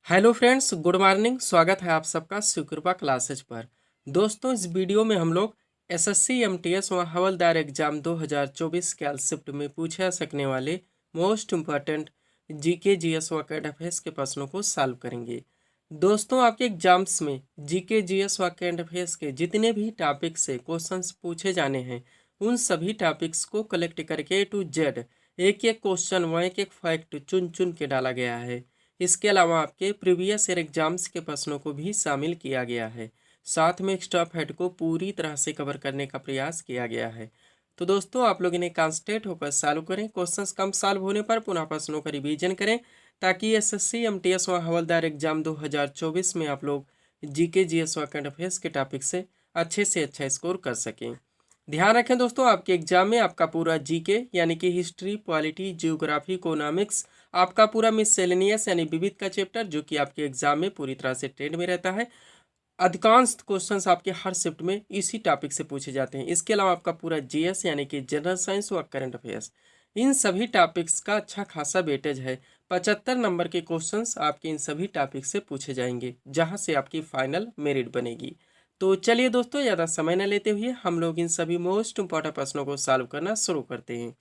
Hello friends, good morning. स्वागत है आप सबका सुकृपा क्लासेज पर। दोस्तों, इस वीडियो में हम लोग एसएससी एमटीएस व हवलदार एग्जाम 2024 के शिफ्ट में पूछे जा सकने वाले मोस्ट इम्पॉर्टेंट जीके जीएस व करंट अफेयर्स के प्रश्नों को सॉल्व करेंगे। दोस्तों, आपके एग्जाम्स में जीके जीएस व करंट अफेयर्स के जितने भी टॉपिक से क्वेश्चंस पूछे जाने हैं, उन सभी टॉपिक्स को कलेक्ट करके A to Z एक एक क्वेश्चन व एक एक फैक्ट चुन चुन के डाला गया है। इसके अलावा आपके प्रीवियस ईयर एग्जाम्स के प्रश्नों को भी शामिल किया गया है। साथ में एक्स्ट्रा फैक्ट को पूरी तरह से कवर करने का प्रयास किया गया है। तो दोस्तों, आप लोग इन्हें कॉन्सेंट्रेट होकर सॉल्व करें। क्वेश्चंस कम सॉल्व होने पर पुनः प्रश्नों का रिवीजन करें, ताकि एसएससी एमटीएस व हवलदार एग्जाम 2024 में आप लोग जीके जीएस व करंट अफेयर्स के टॉपिक से अच्छा स्कोर कर सकें। ध्यान रखें दोस्तों, आपके एग्जाम में आपका पूरा जीके यानी कि हिस्ट्री, पॉलिटी, जियोग्राफी, इकोनॉमिक्स, आपका पूरा मिससेलेनियस यानी विविध का चैप्टर, जो कि आपके एग्जाम में पूरी तरह से ट्रेंड में रहता है। अधिकांश क्वेश्चंस आपके हर शिफ्ट में इसी टॉपिक से पूछे जाते हैं। इसके अलावा आपका पूरा जीएस यानी कि जनरल साइंस व करंट अफेयर्स, इन सभी टॉपिक्स का अच्छा खासा वेटेज है। 75 नंबर के क्वेश्चंस आपके इन सभी टॉपिक से पूछे जाएंगे, जहां से आपकी फाइनल मेरिट बनेगी। तो चलिए दोस्तों, ज़्यादा समय न लेते हुए हम लोग इन सभी मोस्ट इंपॉर्टेंट प्रश्नों को सॉल्व करना शुरू करते हैं।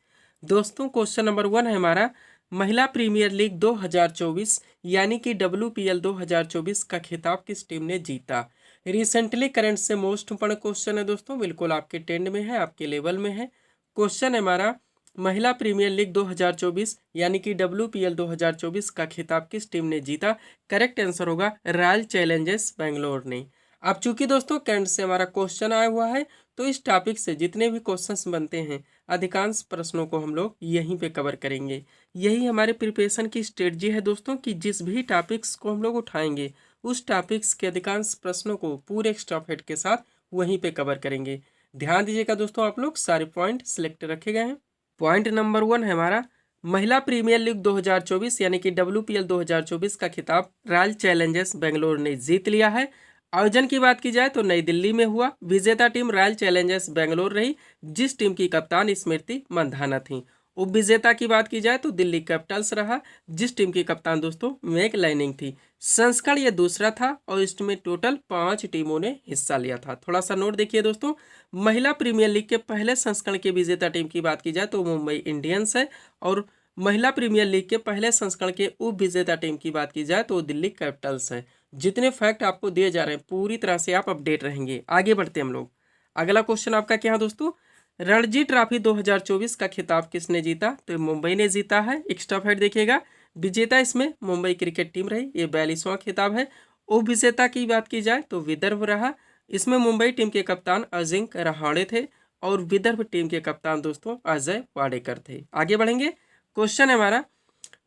दोस्तों, क्वेश्चन नंबर 1 है हमारा, महिला प्रीमियर लीग 2024 यानी कि WPL 2024 का खिताब किस टीम ने जीता। रिसेंटली करंट से मोस्ट इंपॉर्टेंट क्वेश्चन है दोस्तों, बिल्कुल आपके ट्रेंड में है, आपके लेवल में है। क्वेश्चन है हमारा, महिला प्रीमियर लीग 2024 यानी कि WPL 2024 का खिताब किस टीम ने जीता। करेक्ट आंसर होगा रॉयल चैलेंजर्स बेंगलोर ने। अब चूंकि दोस्तों करंट से हमारा क्वेश्चन आया हुआ है, तो इस टॉपिक से जितने भी क्वेश्चंस बनते हैं, अधिकांश प्रश्नों को हम लोग यहीं पे कवर करेंगे। यही हमारे प्रिपरेशन की स्ट्रेटजी है दोस्तों, कि जिस भी टॉपिक्स को हम लोग उठाएंगे, उस टॉपिक्स के अधिकांश प्रश्नों को पूरे एक्स्ट्रा फैक्ट के साथ वहीं पे कवर करेंगे। ध्यान दीजिएगा दोस्तों, आप लोग सारे पॉइंट सिलेक्ट रखे गए हैं। पॉइंट नंबर 1 है हमारा, महिला प्रीमियर लीग 2024 यानी कि WPL 2024 का खिताब रॉयल चैलेंजर्स बेंगलोर ने जीत लिया है। आयोजन की बात की जाए तो नई दिल्ली में हुआ। विजेता टीम रॉयल चैलेंजर्स बेंगलोर रही, जिस टीम की कप्तान स्मृति मंधाना थी। उप विजेता की बात की जाए तो दिल्ली कैपिटल्स रहा, जिस टीम की कप्तान दोस्तों मैक लाइनिंग थी। संस्करण ये दूसरा था और इसमें टोटल 5 टीमों ने हिस्सा लिया था। थोड़ा सा नोट देखिए दोस्तों, महिला प्रीमियर लीग के पहले संस्करण की विजेता टीम की बात की जाए तो मुंबई इंडियंस है, और महिला प्रीमियर लीग के पहले संस्करण के उप विजेता टीम की बात की जाए तो दिल्ली कैपिटल्स है। जितने फैक्ट आपको दिए जा रहे हैं, पूरी तरह से आप अपडेट रहेंगे। आगे बढ़ते हैं हम लोग। अगला क्वेश्चन आपका क्या है दोस्तों, रणजी ट्रॉफी 2024 का खिताब किसने जीता। तो मुंबई ने जीता है। एक्स्ट्रा फैक्ट देखिएगा, विजेता इसमें मुंबई क्रिकेट टीम रही, ये 42वां खिताब है। उप विजेता की बात की जाए तो विदर्भ रहा, इसमें मुंबई टीम के कप्तान अजिंक्य रहाणे थे, और विदर्भ टीम के कप्तान दोस्तों अजय वाडेकर थे। आगे बढ़ेंगे। क्वेश्चन है हमारा,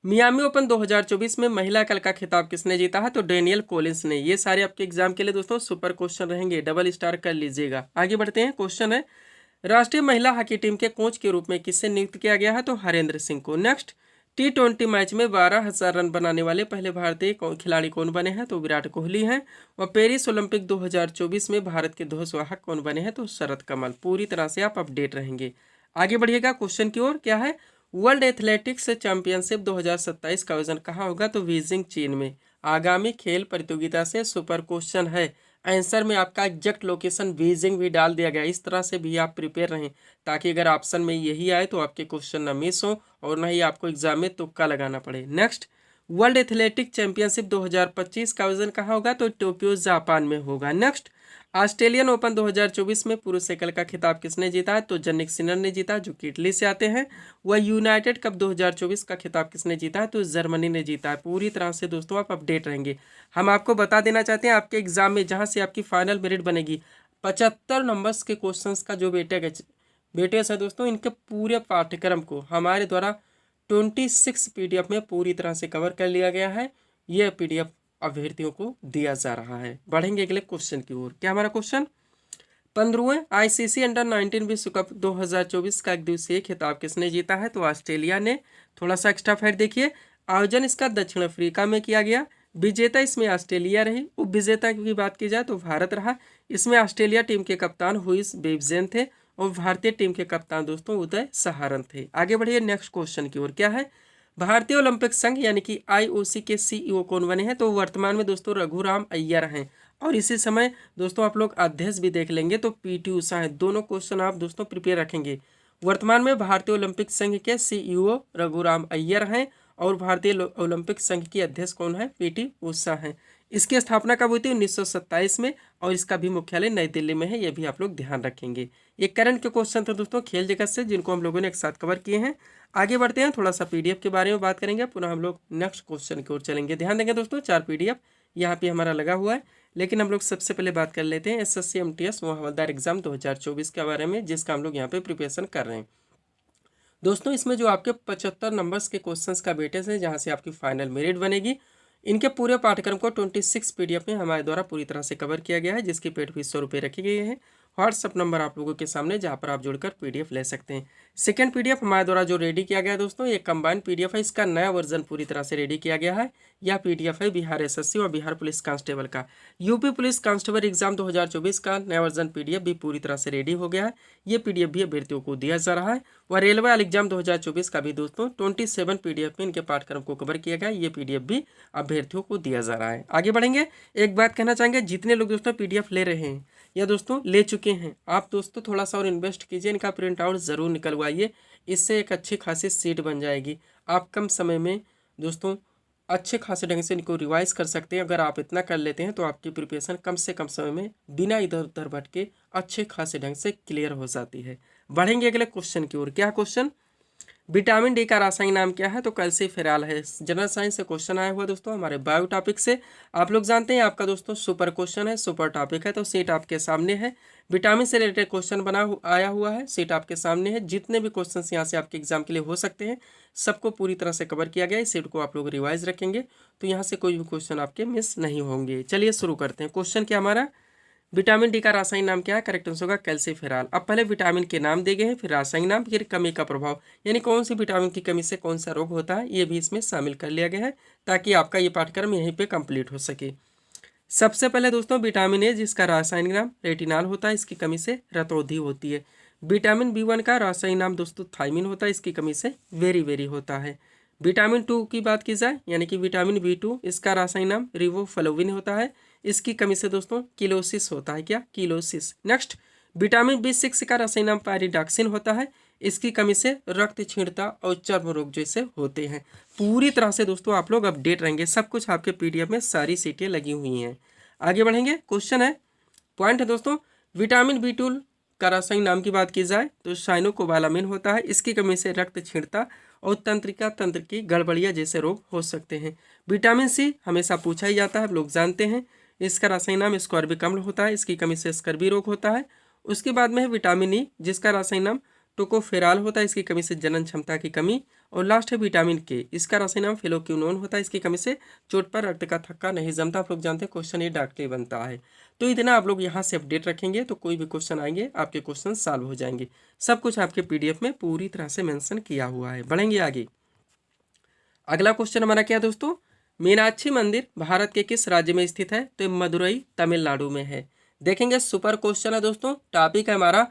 मियामी ओपन 2024 में महिला कल का खिताब किसने जीता है। तो डेनियल कोलिंस ने। ये सारे आपके एग्जाम के लिए दोस्तों सुपर क्वेश्चन रहेंगे, डबल स्टार कर लीजिएगा। आगे बढ़ते हैं। क्वेश्चन है, राष्ट्रीय महिला हॉकी टीम के कोच के रूप में किससे नियुक्त किया गया है। तो हरेंद्र सिंह को। नेक्स्ट, T20 मैच में 12,000 रन बनाने वाले पहले भारतीय खिलाड़ी कौन बने हैं। तो विराट कोहली हैं। और पेरिस ओलंपिक 2024 में भारत के ध्वजवाहक कौन बने हैं। तो शरद कमल। पूरी तरह से आप अपडेट रहेंगे। आगे बढ़िएगा क्वेश्चन की ओर। क्या है, वर्ल्ड एथलेटिक्स चैंपियनशिप 2027 का आयोजन कहाँ होगा। तो बीजिंग चीन में। आगामी खेल प्रतियोगिता से सुपर क्वेश्चन है। आंसर में आपका एग्जैक्ट लोकेशन बीजिंग भी डाल दिया गया। इस तरह से भी आप प्रिपेयर रहें, ताकि अगर ऑप्शन में यही आए तो आपके क्वेश्चन न मिस हो और न ही आपको एग्जाम में तुक्का लगाना पड़े। नेक्स्ट, वर्ल्ड एथलेटिक चैंपियनशिप 2025 का आयोजन कहाँ होगा। तो टोक्यो जापान में होगा। नेक्स्ट, ऑस्ट्रेलियन ओपन 2024 में पुरुष एकल का खिताब किसने जीता है। तो जनिक सिनर ने जीता, जो कि इटली से आते हैं। वह यूनाइटेड कप 2024 का खिताब किसने जीता है। तो जर्मनी ने जीता है। पूरी तरह से दोस्तों आप अपडेट रहेंगे। हम आपको बता देना चाहते हैं, आपके एग्जाम में जहां से आपकी फाइनल मेरिट बनेगी, 75 नंबर्स के क्वेश्चंस का जो वेटेज है दोस्तों, इनके पूरे पाठ्यक्रम को हमारे द्वारा 26 PDF में पूरी तरह से कवर कर लिया गया है। यह PDF अभ्यर्थियों को दिया जा रहा है। बढ़ेंगे अगले क्वेश्चन की ओर। क्या हमारा क्वेश्चन, 15वें ICC अंडर-19 विश्व कप 2024 का एक दिवसीय खिताब किसने जीता है। तो ऑस्ट्रेलिया ने। थोड़ा सा एक्स्ट्रा फैक्ट देखिए, आयोजन इसका दक्षिण अफ्रीका में किया गया। विजेता इसमें ऑस्ट्रेलिया रही। उप विजेता की बात की जाए तो भारत रहा। इसमें ऑस्ट्रेलिया टीम के कप्तान हुइस बेबजेन थे, और भारतीय टीम के कप्तान दोस्तों उदय सहारन थे। आगे बढ़िए नेक्स्ट क्वेश्चन की ओर। क्या है, भारतीय ओलंपिक संघ यानी कि IOC के CEO कौन बने हैं? तो वर्तमान में दोस्तों रघुराम अय्यर हैं। और इसी समय दोस्तों आप लोग अध्यक्ष भी देख लेंगे तो PT उषा है। दोनों क्वेश्चन आप दोस्तों प्रिपेयर रखेंगे। वर्तमान में भारतीय ओलंपिक संघ के CEO रघुराम अय्यर हैं और भारतीय ओलंपिक संघ की अध्यक्ष कौन है? PT उषा हैं। इसकी स्थापना कब हुई थी? 1927 में और इसका भी मुख्यालय नई दिल्ली में है। ये भी आप लोग ध्यान रखेंगे। ये करंट के क्वेश्चन थे दोस्तों खेल जगत से, जिनको हम लोगों ने एक साथ कवर किए हैं। आगे बढ़ते हैं, थोड़ा सा PDF के बारे में बात करेंगे, पुनः हम लोग नेक्स्ट क्वेश्चन की ओर चलेंगे। ध्यान देंगे दोस्तों 4 PDF यहाँ पे हमारा लगा हुआ है। लेकिन हम लोग सबसे पहले बात कर लेते हैं SSC MTS व हवलदार एग्जाम 2024 के बारे में, जिसका हम लोग यहाँ पे प्रिपरेशन कर रहे हैं। दोस्तों इसमें जो आपके 75 नंबर्स के क्वेश्चंस का वेटेज है, जहाँ से आपकी फाइनल मेरिट बनेगी, इनके पूरे पाठ्यक्रम को 26 PDF में हमारे द्वारा पूरी तरह से कवर किया गया है, जिसकी पेड फीस 100 रुपये रखी गई है। व्हाट्सअप नंबर आप लोगों के सामने, जहां पर आप जुड़कर PDF ले सकते हैं। सेकंड PDF हमारे द्वारा जो रेडी किया गया है दोस्तों, ये कंबाइंड PDF है। इसका नया वर्जन पूरी तरह से रेडी किया गया है। यह PDF है बिहार SSC और बिहार पुलिस कांस्टेबल का। यूपी पुलिस कांस्टेबल एग्जाम 2024 का नया वर्जन PDF भी पूरी तरह से रेडी हो गया है। ये PDF भी अभ्यर्थियों को दिया जा रहा है। और रेलवे एग्जाम 2024 का भी दोस्तों 27 PDF में इनके पाठ्यक्रम को कवर किया गया है। ये PDF भी अभ्यर्थियों को दिया जा रहा है। आगे बढ़ेंगे, एक बात कहना चाहेंगे, जितने लोग दोस्तों PDF ले रहे हैं या दोस्तों ले चुके हैं, आप दोस्तों थोड़ा सा और इन्वेस्ट कीजिए, इनका प्रिंट आउट ज़रूर निकलवाइए। इससे एक अच्छी खासी सीट बन जाएगी। आप कम समय में दोस्तों अच्छे खासे ढंग से इनको रिवाइज कर सकते हैं। अगर आप इतना कर लेते हैं तो आपकी प्रिपरेशन कम से कम समय में बिना इधर उधर भटके अच्छे खासे ढंग से क्लियर हो जाती है। बढ़ेंगे अगले क्वेश्चन की ओर। क्या क्वेश्चन? विटामिन डी का रासायनिक नाम क्या है? तो कैल्सीफेरॉल है। जनरल साइंस से क्वेश्चन आया हुआ दोस्तों हमारे बायो टॉपिक से। आप लोग जानते हैं आपका दोस्तों सुपर क्वेश्चन है, सुपर टॉपिक है, तो सीट आपके सामने है। विटामिन से रिलेटेड क्वेश्चन आया हुआ है, सीट आपके सामने है। जितने भी क्वेश्चन यहाँ से आपके एग्जाम के लिए हो सकते हैं, सबको पूरी तरह से कवर किया गया है। सीट को आप लोग रिवाइज रखेंगे तो यहाँ से कोई भी क्वेश्चन आपके मिस नहीं होंगे। चलिए शुरू करते हैं। क्वेश्चन क्या हमारा? विटामिन डी का रासायनिक नाम क्या है? करेक्ट आंसर होगा कैल्सीफेरॉल। अब पहले विटामिन के नाम दिए गए हैं, फिर रासायनिक नाम, फिर कमी का प्रभाव, यानी कौन सी विटामिन की कमी से कौन सा रोग होता है, ये भी इसमें शामिल कर लिया गया है, ताकि आपका ये पाठ्यक्रम यहीं पे कंप्लीट हो सके। सबसे पहले दोस्तों विटामिन ए, जिसका रासायनिक नाम रेटिनॉल होता है, इसकी कमी से रतौंधी होती है। विटामिन B1 का रासायनिक नाम दोस्तों थायमिन होता है, इसकी कमी से वेरी होता है। विटामिन 2 की बात की जाए, यानी कि विटामिन B2, इसका रासायनिक नाम रिबोफ्लाविन होता है, इसकी कमी से दोस्तों किलोसिस होता है। क्या? किलोसिस। नेक्स्ट, विटामिन B6 का रासायनिक नाम पायरिडॉक्सिन होता है, इसकी कमी से रक्त क्षीणता और चर्म रोग जैसे होते हैं। पूरी तरह से दोस्तों आप लोग अपडेट रहेंगे, सब कुछ आपके PDF में सारी सीटें लगी हुई हैं। आगे बढ़ेंगे, क्वेश्चन है, पॉइंट है दोस्तों, विटामिन B2 का रासायनिक नाम की बात की जाए तो साइनोकोबालामिन होता है, इसकी कमी से रक्त क्षीणता और तंत्रिका तंत्र की गड़बड़ियाँ जैसे रोग हो सकते हैं। विटामिन C हमेशा पूछा ही जाता है, आप लोग जानते हैं, इसका रासायनिक नाम स्कॉर्बिक अम्ल होता है, इसकी कमी से स्कर्वी रोग होता है। उसके बाद में है विटामिन E, जिसका रासायनिक नाम टोकोफेरॉल होता है, इसकी कमी से जनन क्षमता की कमी। और लास्ट है विटामिन K, इसका रासायनिक नाम फिलोक्विनोन होता है, इसकी कमी से चोट पर रक्त का थक्का नहीं जमता। आप लोग जानते हैं क्वेश्चन ये डायरेक्टली बनता है, तो इतना आप लोग यहाँ से अपडेट रखेंगे तो कोई भी क्वेश्चन आएंगे आपके क्वेश्चन सॉल्व हो जाएंगे। सब कुछ आपके PDF में पूरी तरह से मेंशन किया हुआ है। बढ़ेंगे आगे, अगला क्वेश्चन हमारा क्या दोस्तों? मीनाक्षी मंदिर भारत के किस राज्य में स्थित है? तो मदुरई तमिलनाडु में है। देखेंगे, सुपर क्वेश्चन है दोस्तों। टॉपिक है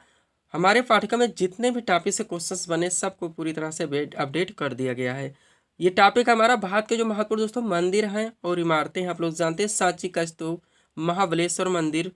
हमारे पाठ्यक्रम में जितने भी टॉपिक से क्वेश्चंस बने सबको पूरी तरह से अपडेट कर दिया गया है। ये टॉपिक हमारा भारत के जो महत्वपूर्ण दोस्तों मंदिर हैं और इमारतें हैं, आप लोग जानते हैं, सांची का स्तूप, महाबलेश्वर मंदिर,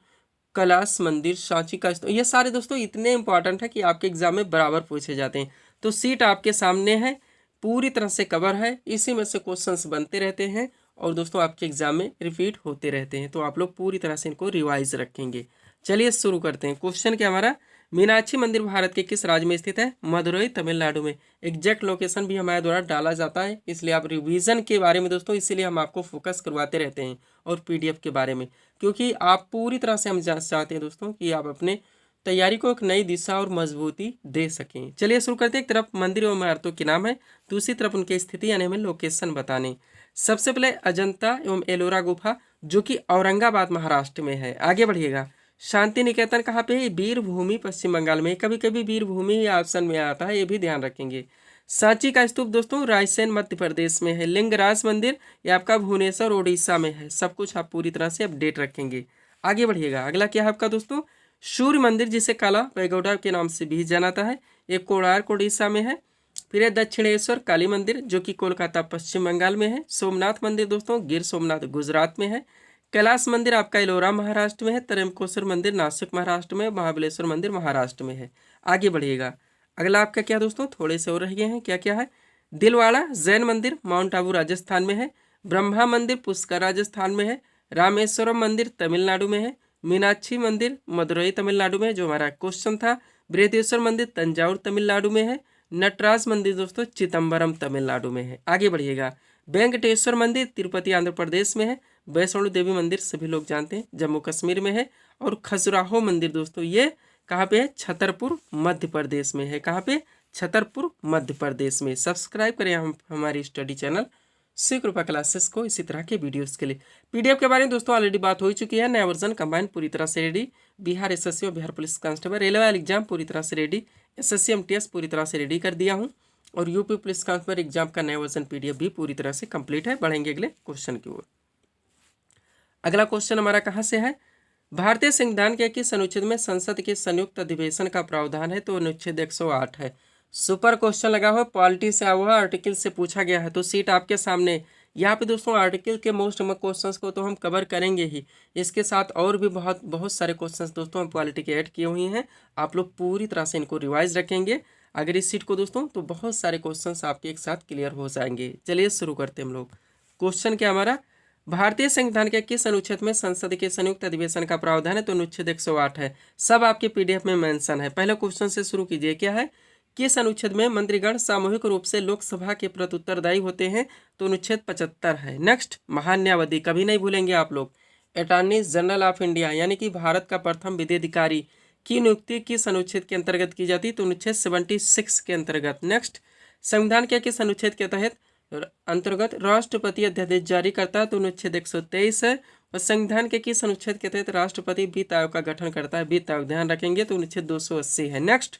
कैलाश मंदिर, सांची का स्तूप, ये सारे दोस्तों इतने इंपॉर्टेंट है कि आपके एग्जाम में बराबर पूछे जाते हैं। तो सीट आपके सामने है, पूरी तरह से कवर है, इसी में से क्वेश्चंस बनते रहते हैं और दोस्तों आपके एग्जाम में रिपीट होते रहते हैं, तो आप लोग पूरी तरह से इनको रिवाइज रखेंगे। चलिए शुरू करते हैं। क्वेश्चन क्या हमारा? मीनाक्षी मंदिर भारत के किस राज्य में स्थित है? मदुरई तमिलनाडु में। एग्जैक्ट लोकेशन भी हमारे द्वारा डाला जाता है, इसलिए आप रिवीजन के बारे में दोस्तों, इसीलिए हम आपको फोकस करवाते रहते हैं और PDF के बारे में, क्योंकि आप पूरी तरह से हम चाहते हैं दोस्तों कि आप अपने तैयारी को एक नई दिशा और मजबूती दे सकें। चलिए शुरू करते हैं। एक तरफ मंदिर एवं इमारतों के नाम है, दूसरी तरफ उनकी स्थिति यानी हमें लोकेशन बताने। सबसे पहले अजंता एवं एलोरा गुफा, जो कि औरंगाबाद महाराष्ट्र में है। आगे बढ़िएगा, शांति निकेतन कहाँ पे है? वीरभूमि पश्चिम बंगाल में। कभी कभी वीरभूमि ही ऑप्शन में आता है, ये भी ध्यान रखेंगे। सांची का स्तूप दोस्तों रायसेन मध्य प्रदेश में है। लिंगराज मंदिर ये आपका भुवनेश्वर उड़ीसा में है। सब कुछ आप पूरी तरह से अपडेट रखेंगे। आगे बढ़िएगा, अगला क्या है आपका दोस्तों? सूर्य मंदिर, जिसे काला पैगोडा के नाम से भी जाना जाता है, ये कोणार्क उड़ीसा में है। फिर है दक्षिणेश्वर काली मंदिर जो कि कोलकाता पश्चिम बंगाल में है। सोमनाथ मंदिर दोस्तों गिर सोमनाथ गुजरात में है। कैलाश मंदिर आपका एलोरा महाराष्ट्र में है। त्र्यंबकेश्वर मंदिर नासिक महाराष्ट्र में। महाबलेश्वर मंदिर महाराष्ट्र में है। आगे बढ़िएगा। अगला आपका क्या दोस्तों, थोड़े से और रह गए हैं, क्या क्या है। दिलवाड़ा जैन मंदिर माउंट आबू राजस्थान में है। ब्रह्मा मंदिर पुष्कर राजस्थान में है। रामेश्वरम मंदिर तमिलनाडु में है। मीनाक्षी मंदिर मदुरई तमिलनाडु में, जो हमारा क्वेश्चन था। बृहदेश्वर मंदिर तंजावुर तमिलनाडु में है। नटराज मंदिर दोस्तों चिदम्बरम तमिलनाडु में है। आगे बढ़िएगा। वेंकटेश्वर मंदिर तिरुपति आंध्र प्रदेश में है। वैष्णो देवी मंदिर सभी लोग जानते हैं जम्मू कश्मीर में है। और खजुराहो मंदिर दोस्तों ये कहाँ पे है, छतरपुर मध्य प्रदेश में है। कहाँ पे, छतरपुर मध्य प्रदेश में। सब्सक्राइब करें हम हमारी स्टडी चैनल श्री कृपा क्लासेस को इसी तरह के वीडियोस के लिए। पीडीएफ के बारे में दोस्तों ऑलरेडी बात हो चुकी है। नया वर्जन कंबाइन पूरी तरह से रेडी। बिहार एसएससी और Bihar police constable railway exam पूरी तरह से रेडी। एसएससी एमटीएस पूरी तरह से रेडी कर दिया हूँ। और यूपी पुलिस कांस्टेबल एग्जाम का नया वर्जन पीडीएफ भी पूरी तरह से कंप्लीट है। बढ़ेंगे अगले क्वेश्चन की ओर। अगला क्वेश्चन हमारा कहाँ से है, भारतीय संविधान के किस अनुच्छेद में संसद के संयुक्त अधिवेशन का प्रावधान है, तो अनुच्छेद 108 है। सुपर क्वेश्चन लगा हुआ, पॉलिटी से आया हुआ, आर्टिकल से पूछा गया है। तो सीट आपके सामने। यहाँ पे दोस्तों आर्टिकल के मोस्ट क्वेश्चंस को तो हम कवर करेंगे ही, इसके साथ और भी बहुत सारे क्वेश्चंस दोस्तों हम पॉलिटी के ऐड किए हुए हैं। आप लोग पूरी तरह से इनको रिवाइज रखेंगे अगर इस सीट को दोस्तों, तो बहुत सारे क्वेश्चंस आपके एक साथ क्लियर हो जाएंगे। चलिए शुरू करते हैं हम लोग। क्वेश्चन क्या हमारा, भारतीय संविधान के किस अनुच्छेद में संसद के संयुक्त अधिवेशन का प्रावधान है, तो अनुच्छेद 108 है। सब आपके पीडीएफ में मेंशन है। पहले क्वेश्चन से शुरू कीजिए, क्या है, किस अनुच्छेद में मंत्रीगण सामूहिक रूप से लोकसभा के प्रति उत्तरदायी होते हैं, तो अनुच्छेद 75 है। नेक्स्ट, महान न्यायाधीश कभी नहीं भूलेंगे आप लोग। अटॉर्नी जनरल ऑफ इंडिया यानी कि भारत का प्रथम विधि अधिकारी की नियुक्ति किस अनुच्छेद के अंतर्गत की जाती है, तो अनुच्छेद 76 के अंतर्गत। नेक्स्ट, संविधान के किस अनुच्छेद के तहत अंतर्गत राष्ट्रपति अध्यादेश जारी करता है, तो अनुच्छेद 123 है। और संविधान के किस अनुच्छेद के तहत राष्ट्रपति वित्त आयोग का गठन करता है, वित्त आयोग ध्यान रखेंगे, तो अनुच्छेद 280 है। नेक्स्ट,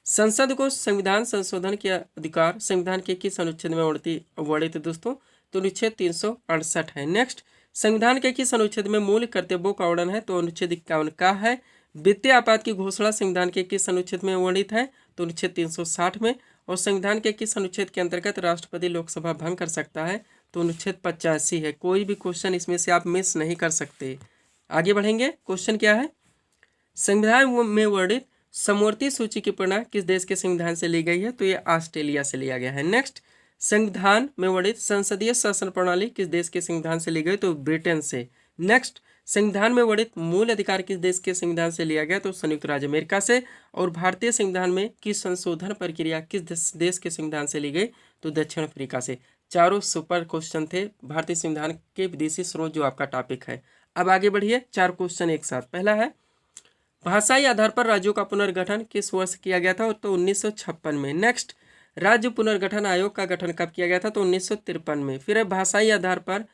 संसद को संविधान संशोधन के अधिकार संविधान के किस अनुच्छेद में वर्णित है दोस्तों, तो अनुच्छेद 368 है। नेक्स्ट, संविधान के किस अनुच्छेद में मूल कर्तव्यों का वर्णन है, तो अनुच्छेद 51 का है। वित्तीय आपात की घोषणा संविधान के किस अनुच्छेद में वर्णित है, तो अनुच्छेद 360 में। और संविधान के किस अनुच्छेद के अंतर्गत राष्ट्रपति लोकसभा भंग कर सकता है, तो अनुच्छेद 85 है। कोई भी क्वेश्चन इसमें से आप मिस नहीं कर सकते। आगे बढ़ेंगे। क्वेश्चन क्या है, संविधान में वर्णित समवर्ती सूची की प्रेरणा किस देश के संविधान से ली गई है, तो ये ऑस्ट्रेलिया से लिया गया है। नेक्स्ट, संविधान में वर्णित संसदीय शासन प्रणाली किस देश के संविधान से ली गई, तो ब्रिटेन से। नेक्स्ट, संविधान में वर्णित मूल अधिकार किस देश के संविधान से लिया गया, तो संयुक्त राज्य अमेरिका से। और भारतीय संविधान में की संशोधन प्रक्रिया किस देश के संविधान से ली गई, तो दक्षिण अफ्रीका से। चारों सुपर क्वेश्चन थे भारतीय संविधान के विदेशी स्रोत जो आपका टॉपिक है। अब आगे बढ़िए, 4 क्वेश्चन एक साथ। पहला है, भाषाई आधार पर राज्यों का पुनर्गठन किस वर्ष किया गया था, तो 1956 में। नेक्स्ट, राज्य पुनर्गठन आयोग का गठन कब किया गया था, तो 1953 में। फिर है, भाषाई आधार पर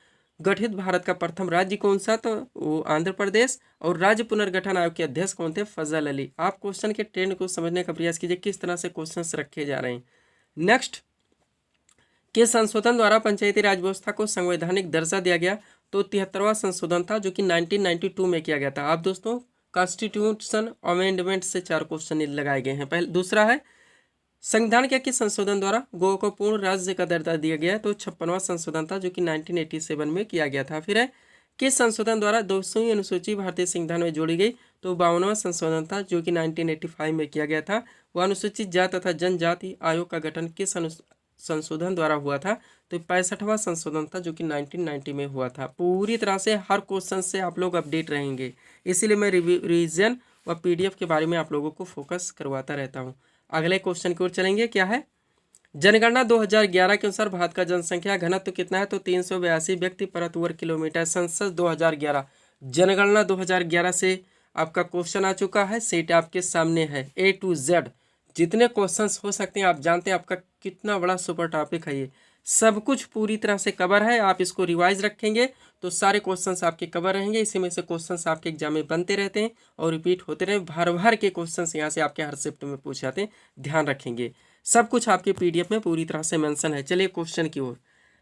गठित भारत का प्रथम राज्य कौन सा, तो वो आंध्र प्रदेश। और राज्य पुनर्गठन आयोग के अध्यक्ष कौन थे, फजल अली। आप क्वेश्चन के ट्रेंड को समझने का प्रयास कीजिए, किस तरह से क्वेश्चंस रखे जा रहे हैं। नेक्स्ट, किस संशोधन द्वारा पंचायती राज व्यवस्था को संवैधानिक दर्जा दिया गया, तो 73वां संशोधन था जो कि 1992 में किया गया था। आप दोस्तों कॉन्स्टिट्यूशन अमेंडमेंट से 4 क्वेश्चन लगाए गए हैं। पहले दूसरा है, संविधान के किस संशोधन द्वारा गोवा को पूर्ण राज्य का दर्जा दिया गया, तो 56वां संशोधन था जो कि 1987 में किया गया था। फिर है, किस संशोधन द्वारा 200वीं अनुसूची भारतीय संविधान में जोड़ी गई, तो 52वां संशोधन था जो कि 1985 में किया गया था। वह अनुसूचित जाति तथा जनजाति आयोग का गठन किस संशोधन द्वारा हुआ था, तो 65वां संशोधन था जो कि 1990 में हुआ था। पूरी तरह से हर क्वेश्चन से आप लोग अपडेट रहेंगे, इसीलिए मैं रिवीजन व पीडीएफ के बारे में आप लोगों को फोकस करवाता रहता हूँ। अगले क्वेश्चन की ओर चलेंगे। क्या है, जनगणना 2011 के अनुसार भारत का जनसंख्या घनत्व कितना है, तो 382 व्यक्ति प्रति वर्ग किलोमीटर। संसद 2011 जनगणना 2011 से आपका क्वेश्चन आ चुका है। सेट आपके सामने है, A to Z जितने क्वेश्चंस हो सकते हैं। आप जानते हैं आपका कितना बड़ा सुपर टॉपिक है, ये सब कुछ पूरी तरह से कवर है। आप इसको रिवाइज रखेंगे तो सारे क्वेश्चंस आपके कवर रहेंगे। इसी में से क्वेश्चंस आपके एग्जाम में बनते रहते हैं और रिपीट होते रहे। भर भर के क्वेश्चंस यहाँ से आपके हर शिफ्ट में पूछे जाते हैं, ध्यान रखेंगे। सब कुछ आपके पीडीएफ में पूरी तरह से मेंशन है। चलिए क्वेश्चन की ओर।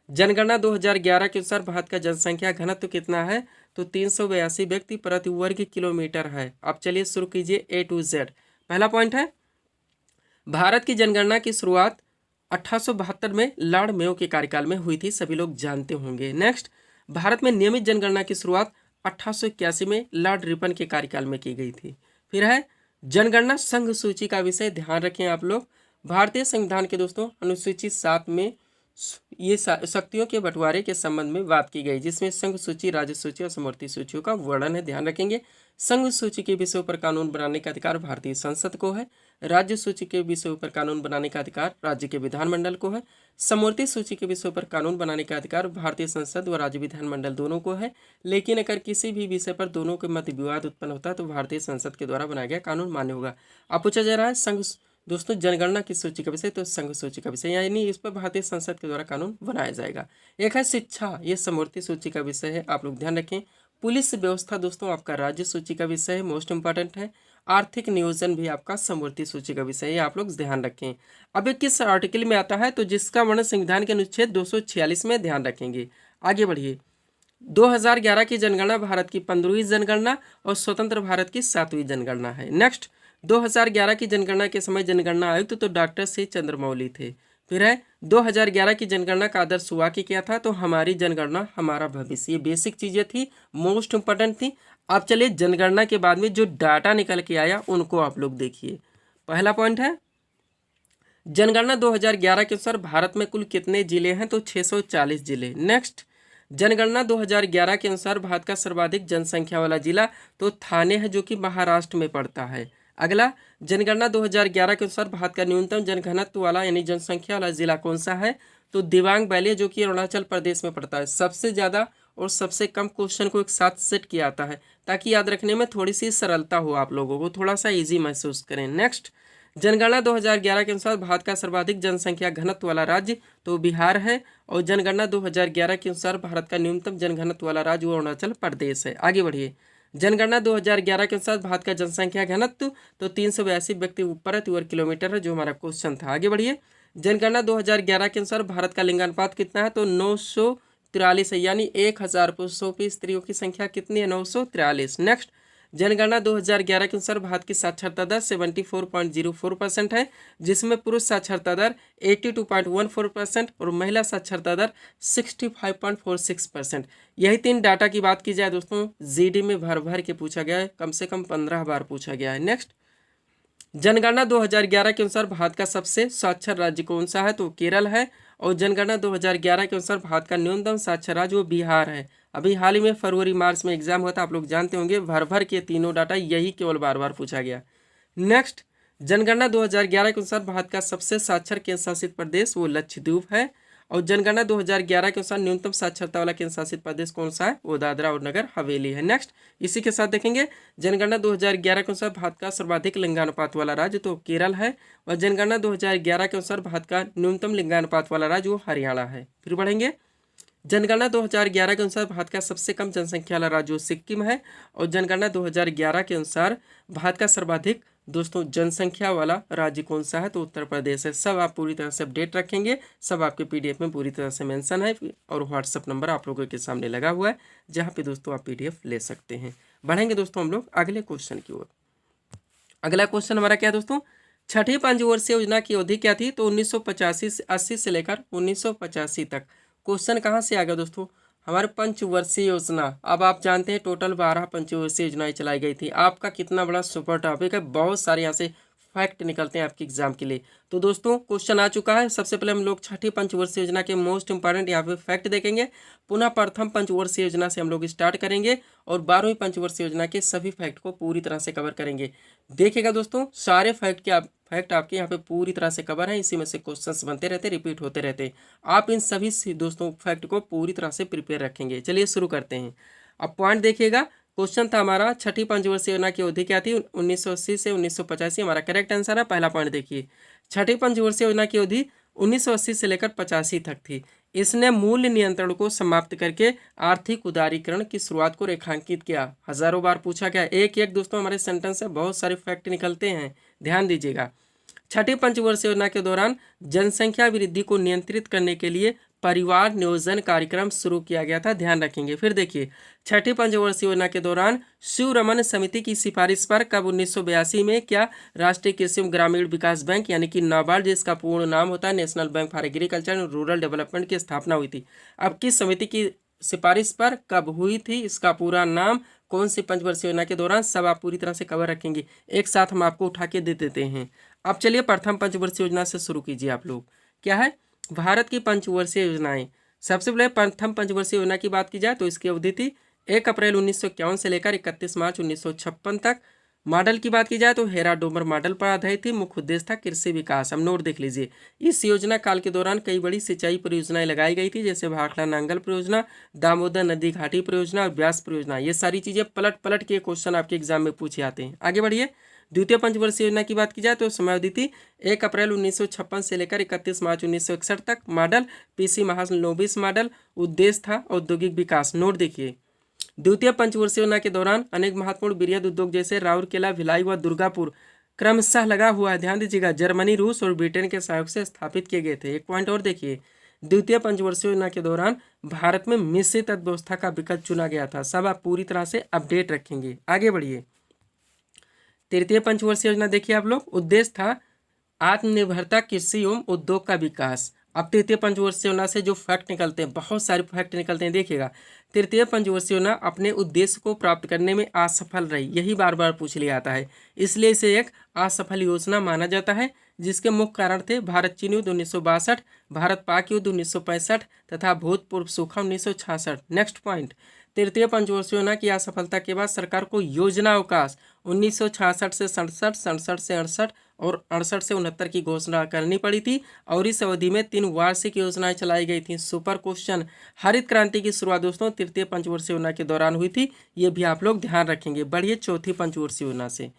जनगणना 2011 के अनुसार भारत का जनसंख्या घनत्व कितना है, तो 382 व्यक्ति प्रति वर्ग किलोमीटर है। आप चलिए शुरू कीजिए A to Z। पहला पॉइंट है, भारत की जनगणना की शुरुआत 1872 में लॉर्ड मेयो के कार्यकाल में हुई थी, सभी लोग जानते होंगे। नेक्स्ट, भारत में नियमित जनगणना की शुरुआत 1881 में लॉर्ड रिपन के कार्यकाल में की गई थी। फिर है जनगणना संघ सूची का विषय, ध्यान रखें आप लोग। भारतीय संविधान के दोस्तों अनुसूची 7 में ये शक्तियों के बंटवारे के संबंध में बात की गई, जिसमें संघ सूची, राज्य सूची और समवर्ती सूचियों का वर्णन है, ध्यान रखेंगे। संघ सूची के विषयों पर कानून बनाने का अधिकार भारतीय संसद को है। राज्य सूची के विषयों पर कानून बनाने का अधिकार राज्य के विधानमंडल को है। समवर्ती सूची के विषयों पर कानून बनाने का अधिकार भारतीय संसद व राज्य विधानमंडल दोनों को है। लेकिन अगर किसी भी विषय पर दोनों के मध्य विवाद उत्पन्न होता है तो भारतीय संसद के द्वारा बनाया गया कानून मान्य होगा। अब पूछा जा रहा है संघ दोस्तों जनगणना की सूची का विषय, तो संघ सूची का विषय, यानी इस पर भारतीय संसद के द्वारा कानून बनाया जाएगा। एक है शिक्षा, ये समवर्ती सूची का विषय है, आप लोग ध्यान रखें। पुलिस व्यवस्था दोस्तों आपका राज्य सूची का विषय है, मोस्ट इंपॉर्टेंट है। आर्थिक नियोजन भी आपका समवर्ती सूची का विषय है, आप लोग ध्यान रखें। अब ये किस आर्टिकल में आता है, तो जिसका वर्णन संविधान के अनुच्छेद 246 में, ध्यान रखेंगे। आगे बढ़िए। 2011 की जनगणना भारत की 15वीं जनगणना और स्वतंत्र भारत की 7वीं जनगणना है। नेक्स्ट, 2011 की जनगणना के समय जनगणना आयुक्त तो डॉक्टर सी चंद्रमौली थे। फिर है 2011 की जनगणना का आदर्श वाक्य क्या था, तो हमारी जनगणना हमारा भविष्य। ये बेसिक चीजें थी, मोस्ट इंपॉर्टेंट थी। अब चलिए जनगणना के बाद में जो डाटा निकल के आया उनको आप लोग देखिए। पहला पॉइंट है जनगणना 2011 के अनुसार भारत में कुल कितने जिले हैं, तो 640 जिले। नेक्स्ट, जनगणना 2011 के अनुसार भारत का सर्वाधिक जनसंख्या वाला जिला तो थाने है, जो कि महाराष्ट्र में पड़ता है। अगला, जनगणना 2011 के अनुसार भारत का न्यूनतम जनघनत्व वाला यानी जनसंख्या वाला जिला कौन सा है, तो दिबांग वैली, जो कि अरुणाचल प्रदेश में पड़ता है। सबसे ज़्यादा और सबसे कम क्वेश्चन को एक साथ सेट किया आता है ताकि याद रखने में थोड़ी सी सरलता हो, आप लोगों को थोड़ा सा ईजी महसूस करें। नेक्स्ट, जनगणना 2011 के अनुसार भारत का सर्वाधिक जनसंख्या घनत्व वाला राज्य तो बिहार है, और जनगणना 2011 के अनुसार भारत का न्यूनतम जनघनत्व वाला राज्य वो अरुणाचल प्रदेश है। आगे बढ़िए। जनगणना 2011 के अनुसार भारत का जनसंख्या घनत्व तो 382 व्यक्ति प्रति वर्ग किलोमीटर है, जो हमारा क्वेश्चन था। आगे बढ़िए। जनगणना 2011 के अनुसार भारत का लिंगानुपात कितना है, तो 943 है, यानी 1000 पुरुषों की स्त्रियों की संख्या कितनी है, 943। नेक्स्ट, जनगणना 2011 के अनुसार भारत की साक्षरता दर 74.04% है, जिसमें पुरुष साक्षरता दर 82.14% और महिला साक्षरता दर 65.46%। यही 3 डाटा की बात की जाए दोस्तों, जीडी में भर भर के पूछा गया है, कम से कम 15 बार पूछा गया है। नेक्स्ट, जनगणना 2011 के अनुसार भारत का सबसे साक्षर राज्य कौन सा है, तो केरल है, और जनगणना 2011 के अनुसार भारत का न्यूनतम साक्षर राज्य वो बिहार है। अभी हाल ही में फरवरी मार्च में एग्जाम हुआ था, आप लोग जानते होंगे, भर भर के तीनों डाटा यही केवल बार बार पूछा गया। नेक्स्ट, जनगणना 2011 के अनुसार भारत का सबसे साक्षर केंद्र शासित प्रदेश वो लक्षद्वीप है, और जनगणना 2011 के अनुसार न्यूनतम साक्षरता वाला केंद्र शासित प्रदेश कौन सा है, वो दादरा और नगर हवेली है। नेक्स्ट, इसी के साथ देखेंगे जनगणना 2011 के अनुसार भारत का सर्वाधिक लिंगानुपात वाला राज्य तो केरल है, और जनगणना 2011 के अनुसार भारत का न्यूनतम लिंगानुपात वाला राज्य वो हरियाणा है। फिर बढ़ेंगे। जनगणना 2011 के अनुसार भारत का सबसे कम जनसंख्या वाला राज्य सिक्किम है, और जनगणना 2011 के अनुसार भारत का सर्वाधिक दोस्तों जनसंख्या वाला राज्य कौन सा है, तो उत्तर प्रदेश है। सब आप पूरी तरह से अपडेट रखेंगे, सब आपके पीडीएफ में पूरी तरह से मेंशन है, और व्हाट्सअप नंबर आप लोगों के सामने लगा हुआ है, जहाँ पे दोस्तों आप पीडीएफ ले सकते हैं। बढ़ेंगे दोस्तों हम लोग अगले क्वेश्चन की ओर। अगला क्वेश्चन हमारा क्या है दोस्तों, छठी पंचवर्षीय योजना की अवधि क्या थी, तो 1980 से लेकर 1985 तक। क्वेश्चन कहाँ से आ गया दोस्तों, हमारे पंचवर्षीय योजना। अब आप जानते हैं टोटल 12 पंचवर्षीय योजनाएं चलाई गई थी। आपका कितना बड़ा सुपर टॉपिक है, बहुत सारे यहाँ से फैक्ट निकलते हैं आपके एग्जाम के लिए। तो दोस्तों क्वेश्चन आ चुका है। सबसे पहले हम लोग छठी पंचवर्षीय योजना के मोस्ट इंपॉर्टेंट यहाँ पे फैक्ट देखेंगे, पुनः प्रथम पंचवर्षीय योजना से हम लोग स्टार्ट करेंगे, और 12वीं पंचवर्षीय योजना के सभी फैक्ट को पूरी तरह से कवर करेंगे। देखिएगा दोस्तों, सारे फैक्ट आपके यहाँ पे पूरी तरह से कवर है, इसी में से क्वेश्चंस बनते रहते, रिपीट होते रहते। आप इन सभी दोस्तों फैक्ट को पूरी तरह से प्रिपेयर रखेंगे। चलिए शुरू करते हैं। अब पॉइंट देखिएगा, क्वेश्चन था हमारा छठी पंचवर्षीय योजना की अवधि क्या थी, 1980 से 1985। हमारा करेक्ट आंसर है। पहला पॉइंट देखिए, छठी पंचवर्षीय योजना की अवधि 1980 से लेकर 85 तक थी। इसने मूल्य नियंत्रण को समाप्त करके आर्थिक उदारीकरण की शुरुआत को रेखांकित किया। हजारों बार पूछा गया, एक एक दोस्तों हमारे सेंटेंस से बहुत सारे फैक्ट निकलते हैं, ध्यान दीजिएगा। छठी पंचवर्षीय योजना के दौरान जनसंख्या वृद्धि को नियंत्रित करने के लिए परिवार नियोजन कार्यक्रम शुरू किया गया था, ध्यान रखेंगे। फिर देखिए, छठी पंचवर्षीय योजना के दौरान शिव रमन समिति की सिफारिश पर कब 1982 में क्या राष्ट्रीय कृषि एवं ग्रामीण विकास बैंक यानी कि नाबार्ड, जिसका पूर्ण नाम होता है national bank for agriculture and rural development, की स्थापना हुई थी। अब किस समिति की सिफारिश पर कब हुई थी, इसका पूरा नाम, कौन सी पंचवर्षीय योजना के दौरान, सब आप पूरी तरह से कवर रखेंगे। एक साथ हम आपको उठा के दे देते हैं। अब चलिए प्रथम पंचवर्षीय योजना से शुरू कीजिए आप लोग। क्या है? भारत की पंचवर्षीय योजनाएं। सबसे पहले प्रथम पंचवर्षीय योजना की बात की जाए तो इसकी अवधि थी 1 अप्रैल 1951 से लेकर 31 मार्च 1956 तक। मॉडल की बात की जाए तो हेरा डोमर मॉडल पर आधारित थी। मुख्य उद्देश्य था कृषि विकास। हम नोट देख लीजिए। इस योजना काल के दौरान कई बड़ी सिंचाई परियोजनाएं लगाई गई थी, जैसे भाखड़ा नांगल परियोजना, दामोदर नदी घाटी परियोजना और ब्यास परियोजना। ये सारी चीजें पलट पलट के क्वेश्चन आपके एग्जाम में पूछे आते हैं। आगे बढ़िए। द्वितीय पंचवर्षीय योजना की बात की जाए तो समयावधि थी 1 अप्रैल 1956 से लेकर 31 मार्च 1961 तक। Model PC Mahalanobis model. उद्देश्य था औद्योगिक विकास। नोट देखिए, द्वितीय पंचवर्षीय योजना के दौरान अनेक महत्वपूर्ण वृहद उद्योग जैसे राउरकेला, भिलाई व दुर्गापुर क्रमशः लगा हुआ है, ध्यान दीजिएगा, जर्मनी, रूस और ब्रिटेन के सहयोग से स्थापित किए गए थे। एक पॉइंट और देखिए, द्वितीय पंचवर्षीय योजना के दौरान भारत में मिश्रित अर्थव्यवस्था का विकल्प चुना गया था। सब आप पूरी तरह से अपडेट रखेंगे। आगे बढ़िए। तृतीय पंचवर्षीय योजना देखिए आप लोग। उद्देश्य था आत्मनिर्भरता, कृषि एवं उद्योग का विकास। अब तृतीय पंचवर्षीय योजना से जो फैक्ट निकलते हैं, बहुत सारे फैक्ट निकलते हैं, देखिएगा। तृतीय पंचवर्षीय योजना अपने उद्देश्य को प्राप्त करने में असफल रही, यही बार बार पूछ लिया आता है, इसलिए इसे एक असफल योजना माना जाता है। जिसके मुख्य कारण थे भारत चीन युद्ध 1962, भारत पाक युद्ध 1965 तथा भूतपूर्व सूखा 1966। नेक्स्ट पॉइंट, तृतीय पंचवर्षीय योजना की असफलता के बाद सरकार को योजना अवकाश 1966 से 67, 67 से 68 और 68 से 69 की घोषणा करनी पड़ी थी। और इस अवधि में 3 वार्षिक योजनाएं चलाई गई थी। Super question. हरित क्रांति की शुरुआत दोस्तों तृतीय पंचवर्षीय योजना के दौरान हुई थी, ये भी आप लोग ध्यान रखेंगे। बढ़िए चौथी पंचवर्षीय योजना से।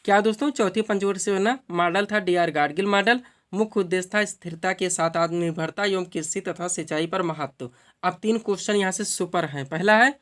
क्या दोस्तों? चौथी पंचवर्षीय योजना मॉडल था डीआर गाडगिल मॉडल। मुख्य उद्देश्य था स्थिरता के साथ आत्मनिर्भरता एवं कृषि तथा सिंचाई पर महत्व। अब 3 क्वेश्चन यहाँ से सुपर हैं। पहला है,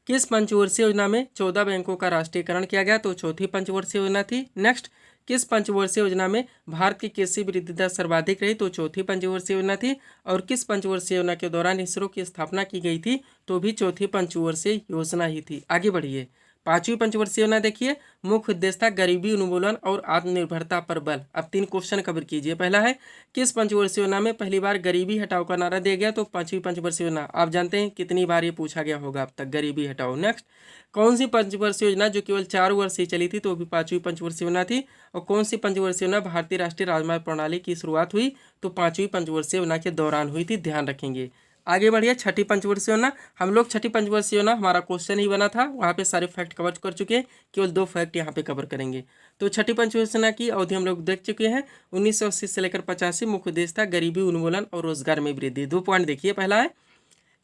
किस पंचवर्षीय योजना में 14 बैंकों का राष्ट्रीयकरण किया गया? तो चौथी पंचवर्षीय योजना थी। नेक्स्ट, किस पंचवर्षीय योजना में भारत की कृषि वृद्धि दर सर्वाधिक रही? तो चौथी पंचवर्षीय योजना थी। और किस पंचवर्षीय योजना के दौरान इसरो की स्थापना की गई थी? तो भी चौथी पंचवर्षीय योजना ही थी। आगे बढ़िए। पांचवी पंचवर्षीय योजना देखिए। मुख्य उद्देश्य था गरीबी उन्मूलन और आत्मनिर्भरता पर बल। अब 3 क्वेश्चन कवर कीजिए। पहला है, किस पंचवर्षीय योजना में पहली बार गरीबी हटाओ का नारा दिया गया? तो पांचवी पंचवर्षीय योजना। आप जानते हैं कितनी बार ये पूछा गया होगा अब तक, गरीबी हटाओ। नेक्स्ट, कौन सी पंचवर्षीय योजना जो केवल 4 वर्ष ही चली थी? तो भी पांचवी पंचवर्षीय योजना थी। और कौन सी पंचवर्षीय योजना भारतीय राष्ट्रीय राजमार्ग प्रणाली की शुरुआत हुई? तो पांचवी पंचवर्षीय योजना के दौरान हुई थी, ध्यान रखेंगे। आगे बढ़िए। छठी पंचवर्षीय योजना। हम लोग छठी पंचवर्षीय योजना हमारा क्वेश्चन ही बना था, वहाँ पे सारे फैक्ट कवर कर चुके हैं, केवल 2 फैक्ट यहाँ पे कवर करेंगे। तो छठी पंचवर्षीय योजना की अवधि हम लोग देख चुके हैं। 1980 से लेकर 85 मुख्य उद्देश्य था गरीबी उन्मूलन और रोजगार में वृद्धि। 2 पॉइंट देखिए। पहला है,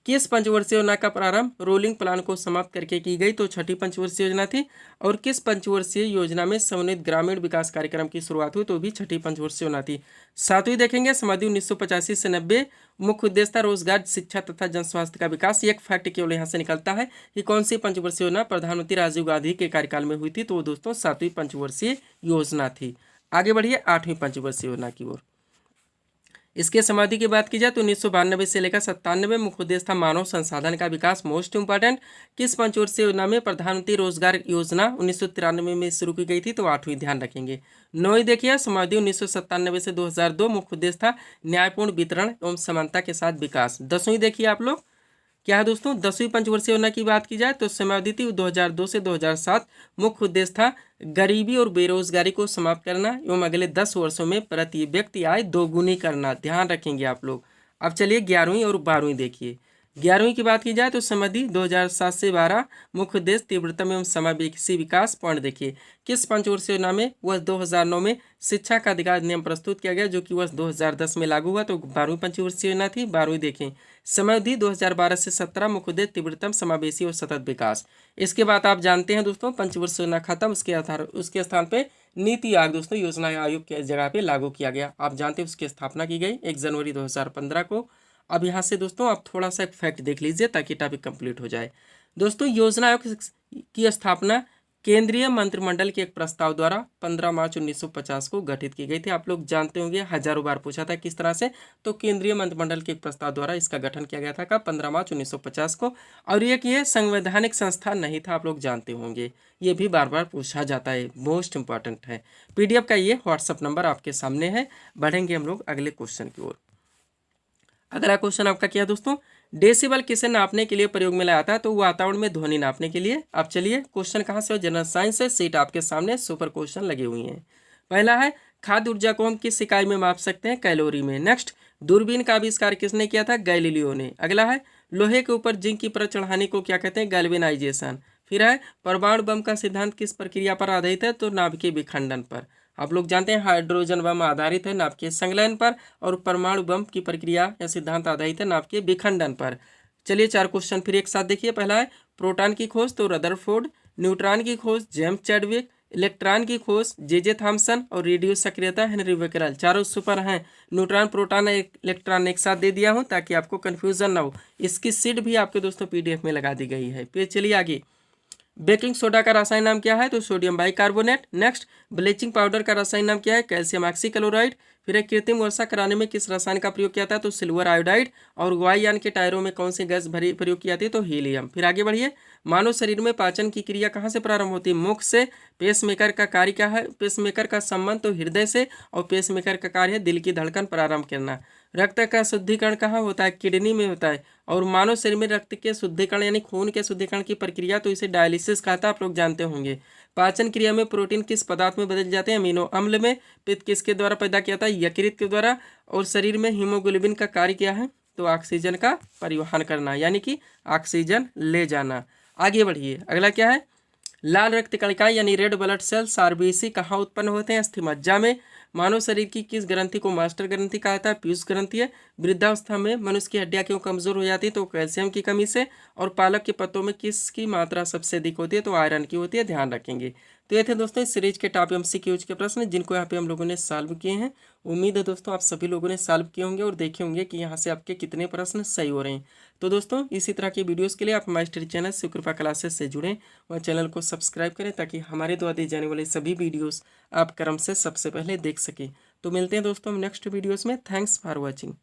किस पंचवर्षीय योजना का प्रारंभ रोलिंग प्लान को समाप्त करके की गई? तो छठी पंचवर्षीय योजना थी। और किस पंचवर्षीय योजना में समन्वित ग्रामीण विकास कार्यक्रम की शुरुआत हुई? तो भी छठी पंचवर्षीय योजना थी। सातवीं देखेंगे, समाधि 1985 से 90। मुख्य उद्देश्य था रोजगार, शिक्षा तथा जन स्वास्थ्य का विकास। एक फैक्ट केवल यहाँ से निकलता है कि कौन सी पंचवर्षीय योजना प्रधानमंत्री राजीव गांधी के कार्यकाल में हुई थी? तो दोस्तों 7वीं पंचवर्षीय योजना थी। आगे बढ़िए 8वीं पंचवर्षीय योजना की ओर। इसके समाधि की बात की जाए तो 1992 से लेकर 97 मुख्य उद्देश्य था मानव संसाधन का विकास। मोस्ट इंपॉर्टेंट, किस पंचवर्षीय योजना में प्रधानमंत्री रोजगार योजना 1993 में शुरू की गई थी? तो 8वीं, ध्यान रखेंगे। 9वीं देखिए, समाधि 1997 से 2002। मुख्य उद्देश्य था न्यायपूर्ण वितरण एवं समानता के साथ विकास। 10वीं देखिए आप लोग। क्या है दोस्तों? 10वीं पंचवर्षीय योजना की बात की जाए तो समयावधि थी 2002 से 2007। मुख्य उद्देश्य था गरीबी और बेरोजगारी को समाप्त करना एवं अगले 10 वर्षों में प्रति व्यक्ति आय दोगुनी करना। ध्यान रखेंगे आप लोग। अब चलिए 11वीं और 12वीं देखिए। 11वीं की बात की जाए तो समयावधि 2007 से 12। मुख्य उद्देश्य तीव्रतम एवं समावेशी विकास। पॉइंट देखिए, किस पंचवर्षीय योजना में वर्ष 2009 में शिक्षा का अधिकार नियम प्रस्तुत किया गया, जो कि वर्ष 2010 में लागू हुआ? तो 12वीं पंचवर्षीय योजना थी। 12वीं देखें। समयावधि 2012 से 17। मुख्य उद्देश्य तीव्रतम समावेशी और सतत विकास। इसके बाद आप जानते हैं दोस्तों पंचवर्षीय योजना खत्म, उसके स्थान पे नीति आयोग दोस्तों योजना आयोग के जगह पे लागू किया गया। आप जानते हैं उसकी स्थापना की गई 1 जनवरी 2015 को। अब यहाँ से दोस्तों आप थोड़ा सा एक फैक्ट देख लीजिए ताकि टॉपिक कंप्लीट हो जाए। दोस्तों योजना आयोग की स्थापना केंद्रीय मंत्रिमंडल के एक प्रस्ताव द्वारा 15 मार्च 1950 को गठित की गई थी। आप लोग जानते होंगे, हजारों बार पूछा था किस तरह से। तो केंद्रीय मंत्रिमंडल के एक प्रस्ताव द्वारा इसका गठन किया गया था कब? 15 मार्च 1950 को। और ये संवैधानिक संस्था नहीं था, आप लोग जानते होंगे, ये भी बार बार पूछा जाता है, मोस्ट इंपॉर्टेंट है। PDF का ये व्हाट्सअप नंबर आपके सामने है। बढ़ेंगे हम लोग अगले क्वेश्चन की ओर। अगला क्वेश्चन आपका क्या है दोस्तों? डेसिबल किसे नापने के लिए प्रयोग में लाया था? तो वातावरण में ध्वनि नापने के लिए। आप चलिए, क्वेश्चन कहाँ से हो? जनरल साइंस से। सीट आपके सामने सुपर क्वेश्चन लगी हुई हैं। पहला है, खाद्य ऊर्जा को हम किस इकाई में माप सकते हैं? कैलोरी में। नेक्स्ट, दूरबीन का आविष्कार किसने किया था? गैलीलियो ने। अगला है, लोहे के ऊपर जिंक की परत चढ़ाने को क्या कहते हैं? गैल्वेनाइजेशन। फिर है, परमाणु बम का सिद्धांत किस प्रक्रिया पर आधारित है? तो नाभिकीय विखंडन पर। आप लोग जानते हैं हाइड्रोजन बम आधारित है नाभिकीय संलयन पर, और परमाणु बम की प्रक्रिया या सिद्धांत आधारित है नाभिकीय विखंडन पर। चलिए 4 क्वेश्चन फिर एक साथ देखिए। पहला है, प्रोटॉन की खोज तो रदरफोर्ड, न्यूट्रॉन की खोज जेम्स चैडविक, इलेक्ट्रॉन की खोज जे थॉमसन, और रेडियो सक्रियता हेनरी बेकरल। चारों सुपर हैं। न्यूट्रॉन, प्रोटॉन, इलेक्ट्रॉन एक साथ दे दिया हूं ताकि आपको कंफ्यूजन ना हो। इसकी सीट भी आपके दोस्तों PDF में लगा दी गई है। फिर चलिए आगे, बेकिंग सोडा का रासायनिक नाम क्या है? तो sodium bicarbonate. Next, bleaching powder का रासायनिक नाम क्या है? Calcium oxychloride. फिर एक, कृत्रिम वर्षा कराने में किस रसायन का प्रयोग किया था? तो सिल्वर आयोडाइड। और वायुयान के टायरों में कौन सी गैस भरी प्रयोग की जाती है? तो हीलियम। फिर आगे बढ़िए, मानव शरीर में पाचन की क्रिया कहाँ से प्रारंभ होती है? मुख से। पेसमेकर का कार्य क्या है? पेसमेकर का संबंध तो हृदय से, और पेसमेकर का कार्य है दिल की धड़कन प्रारंभ करना। रक्त का शुद्धिकरण कहाँ होता है? किडनी में होता है। और मानव शरीर में रक्त के शुद्धिकरण यानी खून के शुद्धिकरण की प्रक्रिया तो इसे डायलिसिस कहता है, आप लोग जानते होंगे। पाचन क्रिया में प्रोटीन किस पदार्थ में बदल जाते हैं? अमीनो अम्ल में। पित्त किसके द्वारा पैदा किया था? यकृत के द्वारा। और शरीर में हीमोग्लोबिन का कार्य क्या है? तो ऑक्सीजन का परिवहन करना, यानी कि ऑक्सीजन ले जाना। आगे बढ़िए, अगला क्या है? लाल रक्त कणिकाएं यानी रेड ब्लड सेल्स RBC कहाँ उत्पन्न होते हैं? अस्थिमज्जा में। मानव शरीर की किस ग्रंथि को मास्टर ग्रंथि कहा था? पीयूष ग्रंथि है। वृद्धावस्था में मनुष्य की हड्डियां क्यों कमजोर हो जाती है? तो कैल्शियम की कमी से। और पालक के पत्तों में किसकी मात्रा सबसे अधिक होती है? तो आयरन की होती है, ध्यान रखेंगे। तो ये थे दोस्तों इस सीरीज के टॉप MCQs के प्रश्न, जिनको यहाँ पे हम लोगों ने सॉल्व किए हैं। उम्मीद है दोस्तों आप सभी लोगों ने सॉल्व किए होंगे और देखे होंगे कि यहाँ से आपके कितने प्रश्न सही हो रहे हैं। तो दोस्तों इसी तरह की वीडियोस के लिए आप हमारे स्टडी चैनल शिवकृपा क्लासेस से जुड़ें और चैनल को सब्सक्राइब करें, ताकि हमारे द्वारा दी जाने वाली सभी वीडियोस आप क्रम से सबसे पहले देख सकें। तो मिलते हैं दोस्तों नेक्स्ट वीडियोस में। Thanks for watching.